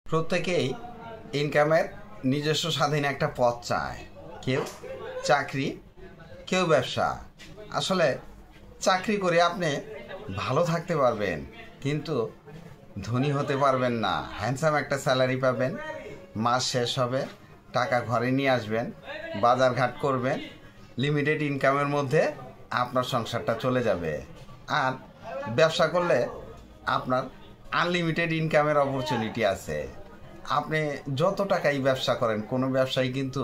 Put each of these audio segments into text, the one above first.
প্রত্যেকেই ইনকামের নিজস্ব স্বাধীন একটা পথ চায়। কেউ চাকরি, কেউ ব্যবসা। আসলে চাকরি করে আপনি ভালো থাকতে পারবেন, কিন্তু ধনী হতে পারবেন না। হ্যান্ডসাম একটা স্যালারি পাবেন, মাস শেষ হবে, টাকা ঘরে নিয়ে আসবেন, বাজারঘাট করবেন, লিমিটেড ইনকামের মধ্যে আপনার সংসারটা চলে যাবে। আর ব্যবসা করলে আপনার আনলিমিটেড ইনকামের অপরচুনিটি আছে। আপনি যত টাকাই ব্যবসা করেন, কোনো ব্যবসায়ী কিন্তু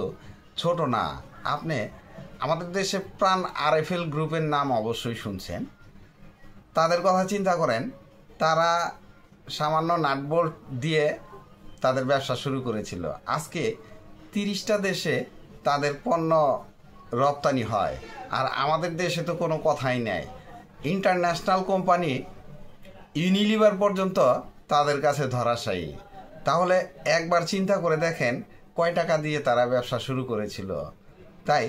ছোট না। আপনি আমাদের দেশে প্রাণ RFL গ্রুপের নাম অবশ্যই শুনছেন। তাদের কথা চিন্তা করেন, তারা সামান্য নাটবোল্ট দিয়ে তাদের ব্যবসা শুরু করেছিল। আজকে 30টা দেশে তাদের পণ্য রপ্তানি হয়, আর আমাদের দেশে তো কোনো কথাই নেই। ইন্টারন্যাশনাল কোম্পানি ইউনিলিভার পর্যন্ত তাদের কাছে ধরাশায়ী। তাহলে একবার চিন্তা করে দেখেন কয় টাকা দিয়ে তারা ব্যবসা শুরু করেছিল। তাই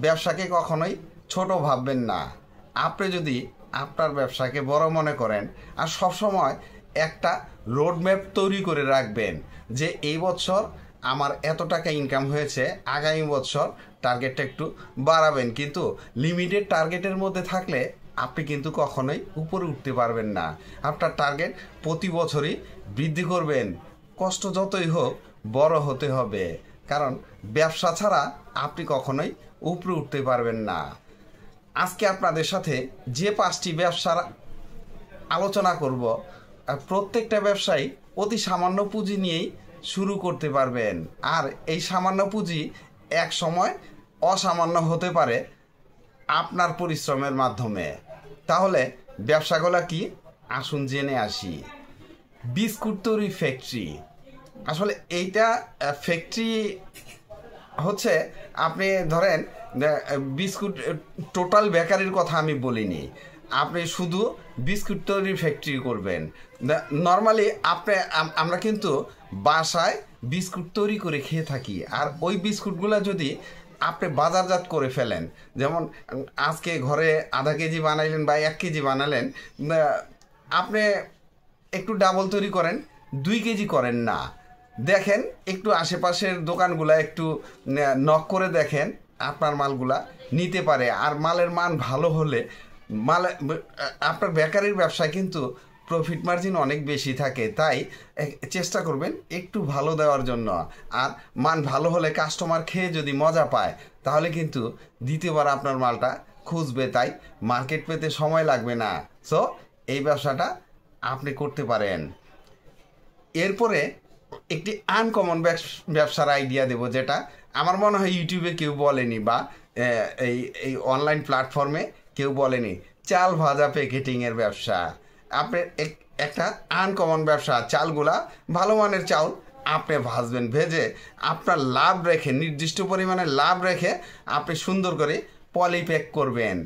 ব্যবসাকে কখনোই ছোট ভাববেন না। আপনি যদি আপনার ব্যবসাকে বড় মনে করেন, আর সবসময় একটা রোডম্যাপ তৈরি করে রাখবেন যে এই বছর আমার এত টাকা ইনকাম হয়েছে, আগামী বছর টার্গেটটা একটু বাড়াবেন। কিন্তু লিমিটেড টার্গেটের মধ্যে থাকলে আপনি কিন্তু কখনোই উপরে উঠতে পারবেন না। আপনার টার্গেট প্রতি বছরই বৃদ্ধি করবেন। কষ্ট যতই হোক বড় হতে হবে, কারণ ব্যবসা ছাড়া আপনি কখনোই উপরে উঠতে পারবেন না। আজকে আপনাদের সাথে যে 5টি ব্যবসার আলোচনা করব, প্রত্যেকটা ব্যবসায়ী অতি সামান্য পুঁজি নিয়েই শুরু করতে পারবেন। আর এই সামান্য পুঁজি এক সময় অসামান্য হতে পারে আপনার পরিশ্রমের মাধ্যমে। তাহলে ব্যবসাগুলো কি, আসুন জেনে আসি। বিস্কুট তৈরি ফ্যাক্টরি। আসলে এইটা ফ্যাক্টরি হচ্ছে, আপনি ধরেন বিস্কুট, টোটাল বেকারির কথা আমি বলিনি। আপনি শুধু বিস্কুট তৈরির ফ্যাক্টরি করবেন। নর্মালি আমরা কিন্তু বাসায় বিস্কুট তৈরি করে খেয়ে থাকি, আর ওই বিস্কুটগুলো যদি আপনি বাজারজাত করে ফেলেন, যেমন আজকে ঘরে আধা কেজি বানাইলেন বা 1 কেজি বানালেন, আপনি একটু ডাবল তৈরি করেন, 2 কেজি করেন না। দেখেন একটু আশেপাশের দোকানগুলা একটু নক করে দেখেন, আপনার মালগুলা নিতে পারে। আর মালের মান ভালো হলে আপনার বেকারির ব্যবসায় কিন্তু প্রফিট মার্জিন অনেক বেশি থাকে। তাই চেষ্টা করবেন একটু ভালো দেওয়ার জন্য। আর মান ভালো হলে কাস্টমার খেয়ে যদি মজা পায়, তাহলে কিন্তু দ্বিতীয়বার আপনার মালটা খুঁজবে। তাই মার্কেট পেতে সময় লাগবে না। সো এই ব্যবসাটা আপনি করতে পারেন। এরপরে একটি আনকমন ব্যবসার আইডিয়া দেব, যেটা আমার মনে হয় ইউটিউবে কেউ বলেনি, বা এই অনলাইন প্ল্যাটফর্মে কেউ বলেনি। চাল ভাজা প্যাকেটিংয়ের ব্যবসা। আপনি একটা আনকমন ব্যবসা। চালগুলা ভালো মানের চাউল আপনি ভাজবেন, ভেজে আপনার লাভ রেখে, নির্দিষ্ট পরিমাণে লাভ রেখে আপনি সুন্দর করে পলিপ্যাক করবেন।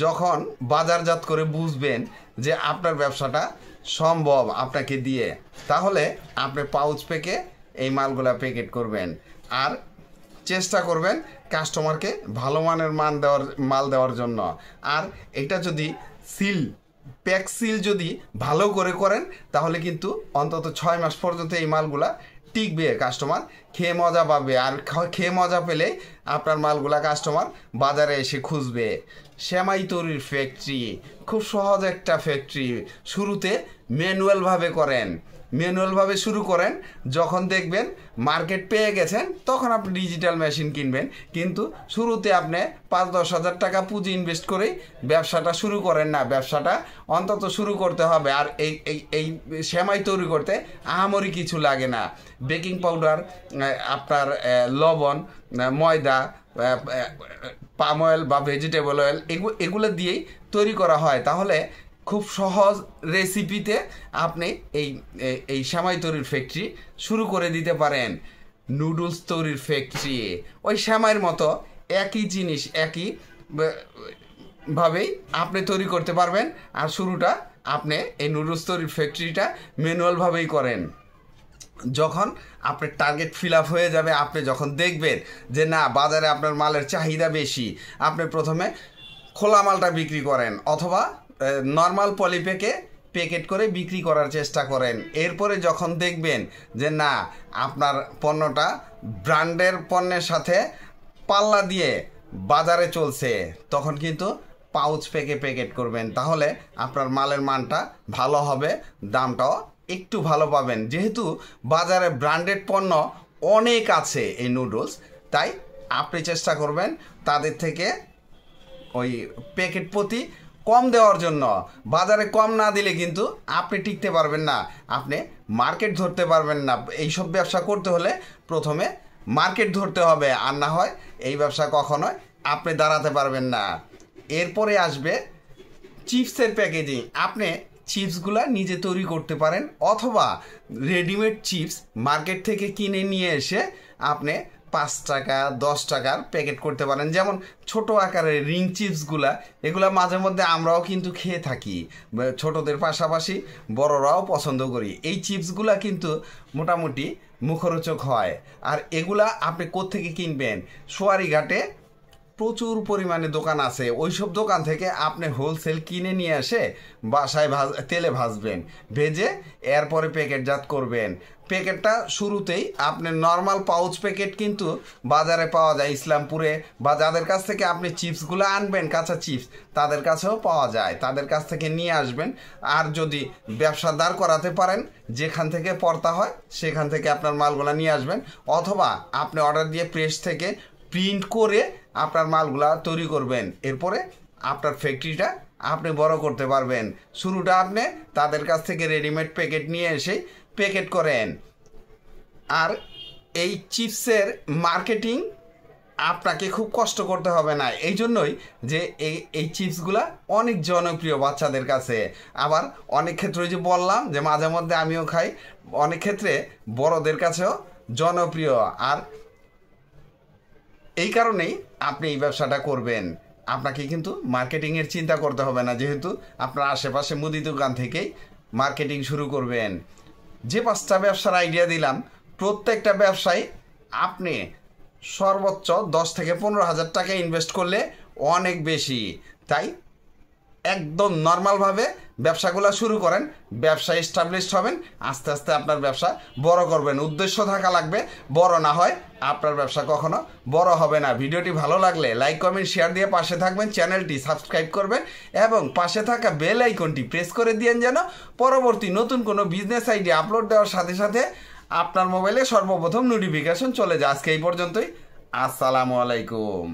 যখন বাজারজাত করে বুঝবেন যে আপনার ব্যবসাটা সম্ভব আপনাকে দিয়ে, তাহলে আপনি পাউচ প্যাকে এই মালগুলা প্যাকেট করবেন। আর চেষ্টা করবেন কাস্টমারকে ভালো মানের মাল দেওয়ার জন্য। আর এটা যদি প্যাক সিল যদি ভালো করে করেন, তাহলে কিন্তু অন্তত 6 মাস পর্যন্ত এই মালগুলা টিকবে, কাস্টমার খেয়ে মজা পাবে। আর খেয়ে মজা পেলে আপনার মালগুলা কাস্টমার বাজারে এসে খুঁজবে। সেমাই তৈরির ফ্যাক্টরি খুব সহজ একটা ফ্যাক্টরি। শুরুতে ম্যানুয়ালভাবে করেন, ম্যানুয়ালভাবে শুরু করেন। যখন দেখবেন মার্কেট পেয়ে গেছেন, তখন আপনি ডিজিটাল মেশিন কিনবেন। কিন্তু শুরুতে আপনি 5-10 হাজার টাকা পুঁজি ইনভেস্ট করেই ব্যবসাটা শুরু করেন না। ব্যবসাটা অন্তত শুরু করতে হবে। আর এই সেমাই তৈরি করতে আহামরি কিছু লাগে না। বেকিং পাউডার, আপনার লবণ, ময়দা, পাম অয়েল বা ভেজিটেবল অয়েল, এগুলো দিয়েই তৈরি করা হয়। তাহলে খুব সহজ রেসিপিতে আপনি এই সেমাই তৈরির ফ্যাক্টরি শুরু করে দিতে পারেন। নুডলস তৈরির ফ্যাক্টরি, ওই সেমাইয়ের মতো একই জিনিস একই ভাবেই আপনি তৈরি করতে পারবেন। আর শুরুটা আপনি এই নুডলস তৈরির ফ্যাক্টরিটা ম্যানুয়ালভাবেই করেন। যখন আপনার টার্গেট ফিল আপ হয়ে যাবে, আপনি যখন দেখবেন যে না, বাজারে আপনার মালের চাহিদা বেশি, আপনি প্রথমে খোলা মালটা বিক্রি করেন, অথবা নর্মাল পলিপ্যাকে প্যাকেট করে বিক্রি করার চেষ্টা করেন। এরপরে যখন দেখবেন যে না আপনার পণ্যটা ব্র্যান্ডের পণ্যের সাথে পাল্লা দিয়ে বাজারে চলছে, তখন কিন্তু পাউচ প্যাকেট করবেন। তাহলে আপনার মালের মানটা ভালো হবে, দামটাও একটু ভালো পাবেন। যেহেতু বাজারে ব্র্যান্ডেড পণ্য অনেক আছে এই নুডলস, তাই আপনি চেষ্টা করবেন তাদের থেকে ওই প্যাকেট প্রতি কম দেওয়ার জন্য। বাজারে কম না দিলে কিন্তু আপনি টিকতে পারবেন না, আপনি মার্কেট ধরতে পারবেন না। এইসব ব্যবসা করতে হলে প্রথমে মার্কেট ধরতে হবে, আর না হয় এই ব্যবসা কখনোই আপনি দাঁড়াতে পারবেন না। এরপরে আসবে চিপসের প্যাকেজিং। আপনি চিপসগুলা নিজে তৈরি করতে পারেন, অথবা রেডিমেড চিপস মার্কেট থেকে কিনে নিয়ে এসে আপনি 5 টাকা 10 টাকার প্যাকেট করতে পারেন। যেমন ছোট আকারের রিং চিপসগুলা, এগুলা মাঝে মধ্যে আমরাও কিন্তু খেয়ে থাকি, ছোটদের পাশাপাশি বড়রাও পছন্দ করি। এই চিপসগুলা কিন্তু মোটামুটি মুখরোচক হয়। আর এগুলা আপনি কোত্থেকে কিনবেন? সোয়ারিঘাটে প্রচুর পরিমাণে দোকান আছে, ওইসব দোকান থেকে আপনি হোলসেল কিনে নিয়ে এসে বাসায় তেলে ভাজবেন, ভেজে এরপরে প্যাকেটজাত করবেন। প্যাকেটটা শুরুতেই আপনি নর্মাল পাউচ প্যাকেট কিন্তু বাজারে পাওয়া যায় ইসলামপুরে, বা যাদের কাছ থেকে আপনি চিপসগুলো আনবেন কাঁচা চিপস তাদের কাছেও পাওয়া যায়, তাদের কাছ থেকে নিয়ে আসবেন। আর যদি ব্যবসা দাঁড় করাতে পারেন, যেখান থেকে পড়তা হয় সেখান থেকে আপনার মালগুলো নিয়ে আসবেন, অথবা আপনি অর্ডার দিয়ে প্রেস থেকে প্রিন্ট করে আপনার মালগুলা তৈরি করবেন। এরপরে আপনার ফ্যাক্টরিটা আপনি বড় করতে পারবেন। শুরুটা আপনি তাদের কাছ থেকে রেডিমেড প্যাকেট নিয়ে এসে প্যাকেট করেন। আর এই চিপসের মার্কেটিং আপনাকে খুব কষ্ট করতে হবে না, এই জন্যই যে এই চিপসগুলা অনেক জনপ্রিয় বাচ্চাদের কাছে। আবার অনেক ক্ষেত্রে যে বললাম যে মাঝে মধ্যে আমিও খাই, অনেক ক্ষেত্রে বড়দের কাছেও জনপ্রিয়। আর এই কারণেই আপনি এই ব্যবসাটা করবেন। আপনাকে কিন্তু মার্কেটিংয়ের চিন্তা করতে হবে না, যেহেতু আপনার আশেপাশে মুদি দোকান থেকেই মার্কেটিং শুরু করবেন। যে 5টা ব্যবসার আইডিয়া দিলাম, প্রত্যেকটা ব্যবসায় আপনি সর্বোচ্চ 10 থেকে 15,000 টাকা ইনভেস্ট করলে অনেক বেশি। তাই একদম নর্মালভাবে ব্যবসাগুলো শুরু করেন, ব্যবসা এস্টাবলিশড হবেন, আস্তে আস্তে আপনার ব্যবসা বড় করবেন। উদ্দেশ্য থাকা লাগবে, বড় না হয় আপনার ব্যবসা কখনো বড় হবে না। ভিডিওটি ভালো লাগলে লাইক কমেন্ট শেয়ার দিয়ে পাশে থাকবেন, চ্যানেলটি সাবস্ক্রাইব করবেন এবং পাশে থাকা বেল আইকনটি প্রেস করে দিয়েন, যেন পরবর্তী নতুন কোনো বিজনেস আইডিয়া আপলোড দেওয়ার সাথে সাথে আপনার মোবাইলে সর্বপ্রথম নোটিফিকেশন চলে যায়। আজকে এই পর্যন্তই। আসসালামু আলাইকুম।